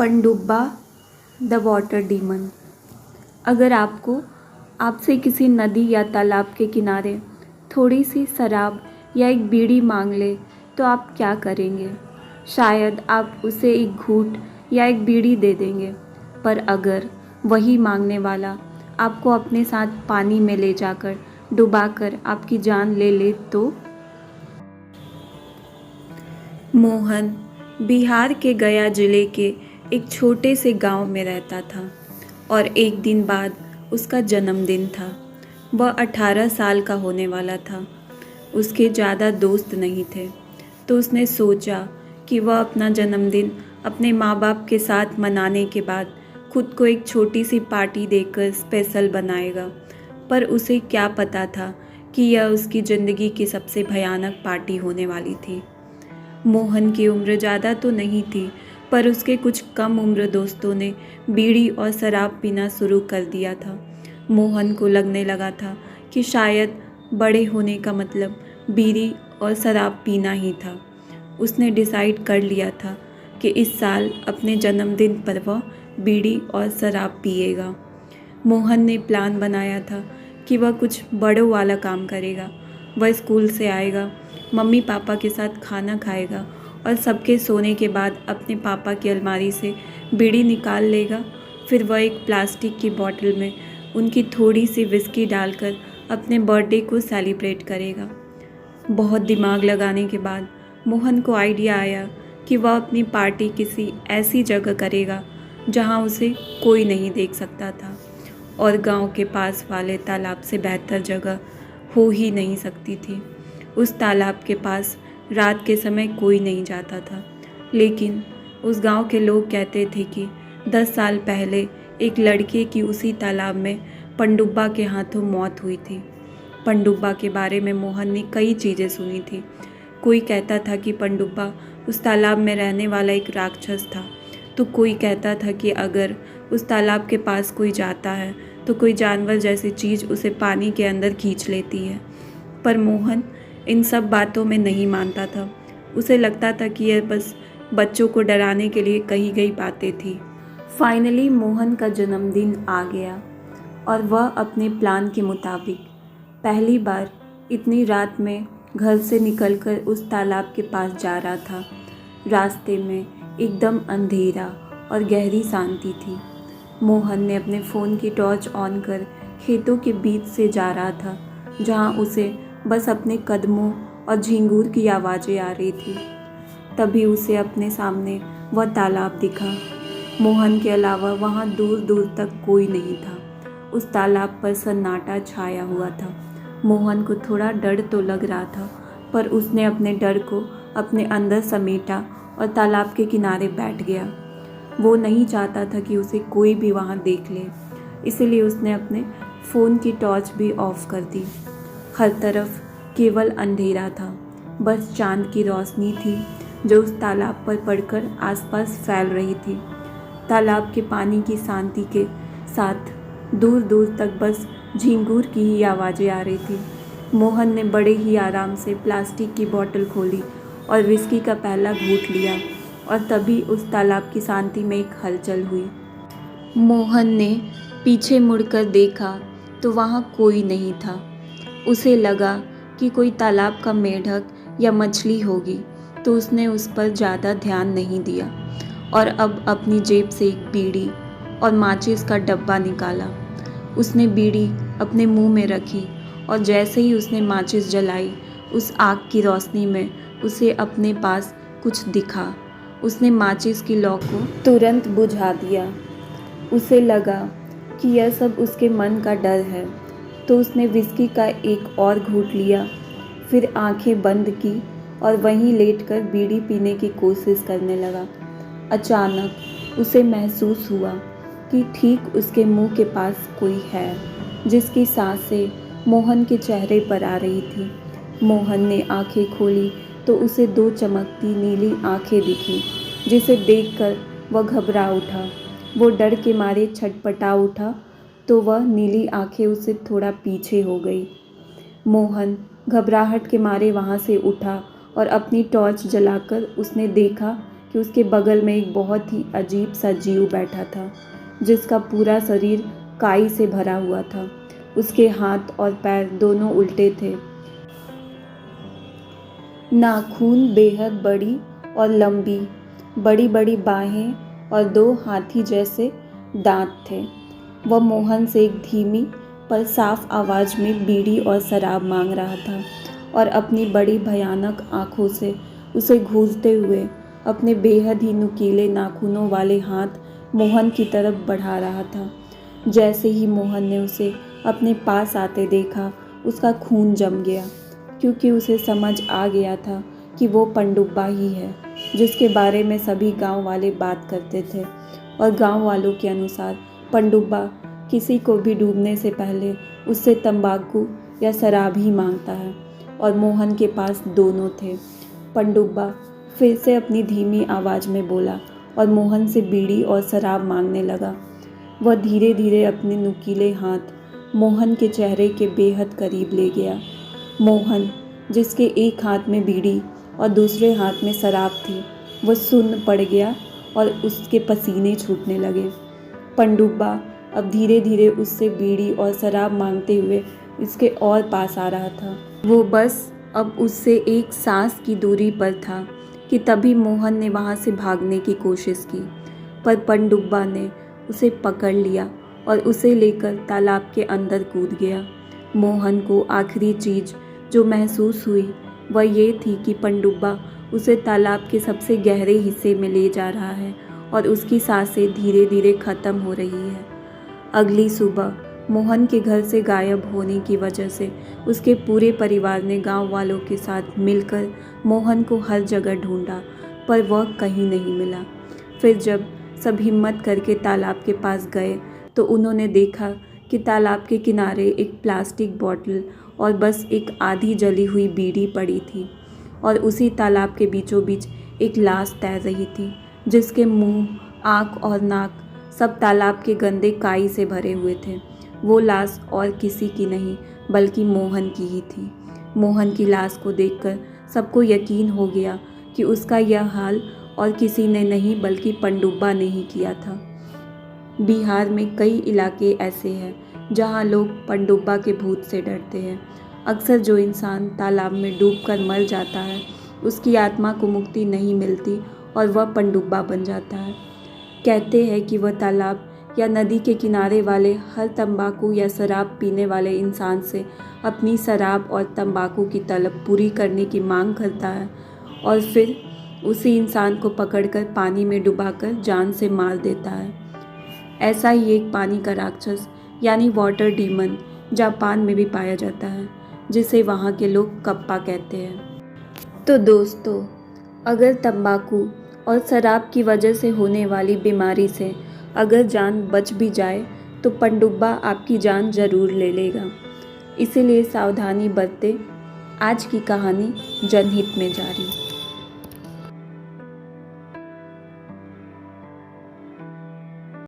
पनडुब्बा the water demon. अगर आपसे किसी नदी या तालाब के किनारे थोड़ी सी शराब या एक बीड़ी मांग ले तो आप क्या करेंगे? शायद आप उसे एक घूंट या एक बीड़ी दे देंगे, पर अगर वही मांगने वाला आपको अपने साथ पानी में ले जाकर डुबाकर आपकी जान ले ले तो? मोहन बिहार के गया जिले के एक छोटे से गांव में रहता था और एक दिन बाद उसका जन्मदिन था। वह 18 साल का होने वाला था। उसके ज़्यादा दोस्त नहीं थे, तो उसने सोचा कि वह अपना जन्मदिन अपने माँ बाप के साथ मनाने के बाद खुद को एक छोटी सी पार्टी देकर स्पेशल बनाएगा। पर उसे क्या पता था कि यह उसकी ज़िंदगी की सबसे भयानक पार्टी होने वाली थी। मोहन की उम्र ज़्यादा तो नहीं थी, पर उसके कुछ कम उम्र दोस्तों ने बीड़ी और शराब पीना शुरू कर दिया था। मोहन को लगने लगा था कि शायद बड़े होने का मतलब बीड़ी और शराब पीना ही था। उसने डिसाइड कर लिया था कि इस साल अपने जन्मदिन पर वह बीड़ी और शराब पिएगा। मोहन ने प्लान बनाया था कि वह कुछ बड़ों वाला काम करेगा। वह स्कूल से आएगा, मम्मी पापा के साथ खाना खाएगा और सबके सोने के बाद अपने पापा की अलमारी से बीड़ी निकाल लेगा। फिर वह एक प्लास्टिक की बोतल में उनकी थोड़ी सी विस्की डालकर अपने बर्थडे को सेलिब्रेट करेगा। बहुत दिमाग लगाने के बाद मोहन को आइडिया आया कि वह अपनी पार्टी किसी ऐसी जगह करेगा जहां उसे कोई नहीं देख सकता था, और गांव के पास वाले तालाब से बेहतर जगह हो ही नहीं सकती थी। उस तालाब के पास रात के समय कोई नहीं जाता था, लेकिन उस गांव के लोग कहते थे कि 10 साल पहले एक लड़के की उसी तालाब में पनडुब्बा के हाथों मौत हुई थी। पनडुब्बा के बारे में मोहन ने कई चीज़ें सुनी थी। कोई कहता था कि पनडुब्बा उस तालाब में रहने वाला एक राक्षस था, तो कोई कहता था कि अगर उस तालाब के पास कोई जाता है तो कोई जानवर जैसी चीज़ उसे पानी के अंदर खींच लेती है। पर मोहन इन सब बातों में नहीं मानता था। उसे लगता था कि यह बस बच्चों को डराने के लिए कही गई बातें थी। फाइनली मोहन का जन्मदिन आ गया और वह अपने प्लान के मुताबिक पहली बार इतनी रात में घर से निकलकर उस तालाब के पास जा रहा था। रास्ते में एकदम अंधेरा और गहरी शांति थी। मोहन ने अपने फ़ोन की टॉर्च ऑन कर खेतों के बीच से जा रहा था, जहां उसे बस अपने कदमों और झींगुर की आवाज़ें आ रही थी। तभी उसे अपने सामने वह तालाब दिखा। मोहन के अलावा वहाँ दूर दूर तक कोई नहीं था। उस तालाब पर सन्नाटा छाया हुआ था। मोहन को थोड़ा डर तो लग रहा था, पर उसने अपने डर को अपने अंदर समेटा और तालाब के किनारे बैठ गया। वो नहीं चाहता था कि उसे कोई भी वहाँ देख ले, इसलिए उसने अपने फ़ोन की टॉर्च भी ऑफ कर दी। हर तरफ केवल अंधेरा था, बस चांद की रोशनी थी जो उस तालाब पर पड़कर आसपास फैल रही थी। तालाब के पानी की शांति के साथ दूर दूर तक बस झींगुर की ही आवाज़ें आ रही थी। मोहन ने बड़े ही आराम से प्लास्टिक की बोतल खोली और विस्की का पहला घूंट लिया, और तभी उस तालाब की शांति में एक हलचल हुई। मोहन ने पीछे मुड़कर देखा तो वहाँ कोई नहीं था। उसे लगा कि कोई तालाब का मेढक या मछली होगी, तो उसने उस पर ज़्यादा ध्यान नहीं दिया और अब अपनी जेब से एक बीड़ी और माचिस का डब्बा निकाला। उसने बीड़ी अपने मुंह में रखी और जैसे ही उसने माचिस जलाई, उस आग की रोशनी में उसे अपने पास कुछ दिखा। उसने माचिस की लौ को तुरंत बुझा दिया। उसे लगा कि यह सब उसके मन का डर है, तो उसने विस्की का एक और घूंट लिया, फिर आंखें बंद की और वहीं लेटकर बीड़ी पीने की कोशिश करने लगा। अचानक उसे महसूस हुआ कि ठीक उसके मुंह के पास कोई है, जिसकी सांसें मोहन के चेहरे पर आ रही थी। मोहन ने आंखें खोली तो उसे 2 चमकती नीली आंखें दिखी, जिसे देखकर वह घबरा उठा। वो डर के मारे छटपटा उठा तो वह नीली आंखें उससे थोड़ा पीछे हो गई। मोहन घबराहट के मारे वहाँ से उठा और अपनी टॉर्च जलाकर उसने देखा कि उसके बगल में एक बहुत ही अजीब सा जीव बैठा था, जिसका पूरा शरीर काई से भरा हुआ था। उसके हाथ और पैर दोनों उल्टे थे। नाखून बेहद बड़ी और लंबी, बड़ी बड़ी बाहें और 2 हाथी जैसे दांत थे। वह मोहन से एक धीमी पर साफ आवाज़ में बीड़ी और शराब मांग रहा था और अपनी बड़ी भयानक आंखों से उसे घूरते हुए अपने बेहद ही नुकीले नाखूनों वाले हाथ मोहन की तरफ बढ़ा रहा था। जैसे ही मोहन ने उसे अपने पास आते देखा, उसका खून जम गया, क्योंकि उसे समझ आ गया था कि वो पनडुब्बा ही है, जिसके बारे में सभी गांव वाले बात करते थे। और गांव वालों के अनुसार पनडुब्बा किसी को भी डूबने से पहले उससे तंबाकू या शराब ही मांगता है, और मोहन के पास दोनों थे। पनडुब्बा फिर से अपनी धीमी आवाज़ में बोला और मोहन से बीड़ी और शराब मांगने लगा। वह धीरे धीरे अपने नुकीले हाथ मोहन के चेहरे के बेहद करीब ले गया। मोहन, जिसके एक हाथ में बीड़ी और दूसरे हाथ में शराब थी, वह सुन्न पड़ गया और उसके पसीने छूटने लगे। पनडुब्बा अब धीरे धीरे उससे बीड़ी और शराब मांगते हुए इसके और पास आ रहा था। वो बस अब उससे एक सांस की दूरी पर था कि तभी मोहन ने वहाँ से भागने की कोशिश की, पर पनडुब्बा ने उसे पकड़ लिया और उसे लेकर तालाब के अंदर कूद गया। मोहन को आखिरी चीज़ जो महसूस हुई वह ये थी कि पनडुब्बा उसे तालाब के सबसे गहरे हिस्से में ले जा रहा है और उसकी सांसें धीरे धीरे ख़त्म हो रही है। अगली सुबह मोहन के घर से गायब होने की वजह से उसके पूरे परिवार ने गांव वालों के साथ मिलकर मोहन को हर जगह ढूंढा, पर वह कहीं नहीं मिला। फिर जब सब हिम्मत करके तालाब के पास गए तो उन्होंने देखा कि तालाब के किनारे एक प्लास्टिक बॉटल और बस एक आधी जली हुई बीड़ी पड़ी थी, और उसी तालाब के बीचों बीच एक लाश तैर रही थी, जिसके मुंह, आँख और नाक सब तालाब के गंदे काई से भरे हुए थे। वो लाश और किसी की नहीं बल्कि मोहन की ही थी। मोहन की लाश को देखकर सबको यकीन हो गया कि उसका यह हाल और किसी ने नहीं बल्कि पनडुब्बा ने ही किया था। बिहार में कई इलाके ऐसे हैं जहां लोग पनडुब्बा के भूत से डरते हैं। अक्सर जो इंसान तालाब में डूबकर मर जाता है, उसकी आत्मा को मुक्ति नहीं मिलती और वह पनडुब्बा बन जाता है। कहते हैं कि वह तालाब या नदी के किनारे वाले हर तंबाकू या शराब पीने वाले इंसान से अपनी शराब और तंबाकू की तलब पूरी करने की मांग करता है और फिर उसी इंसान को पकड़कर पानी में डुबाकर जान से मार देता है। ऐसा ही एक पानी का राक्षस यानी वाटर डीमन जापान में भी पाया जाता है, जिसे वहाँ के लोग कप्पा कहते हैं। तो दोस्तों, अगर तंबाकू और शराब की वजह से होने वाली बीमारी से अगर जान बच भी जाए तो पनडुब्बा आपकी जान ज़रूर ले लेगा। इसीलिए सावधानी बरतें। आज की कहानी जनहित में जारी।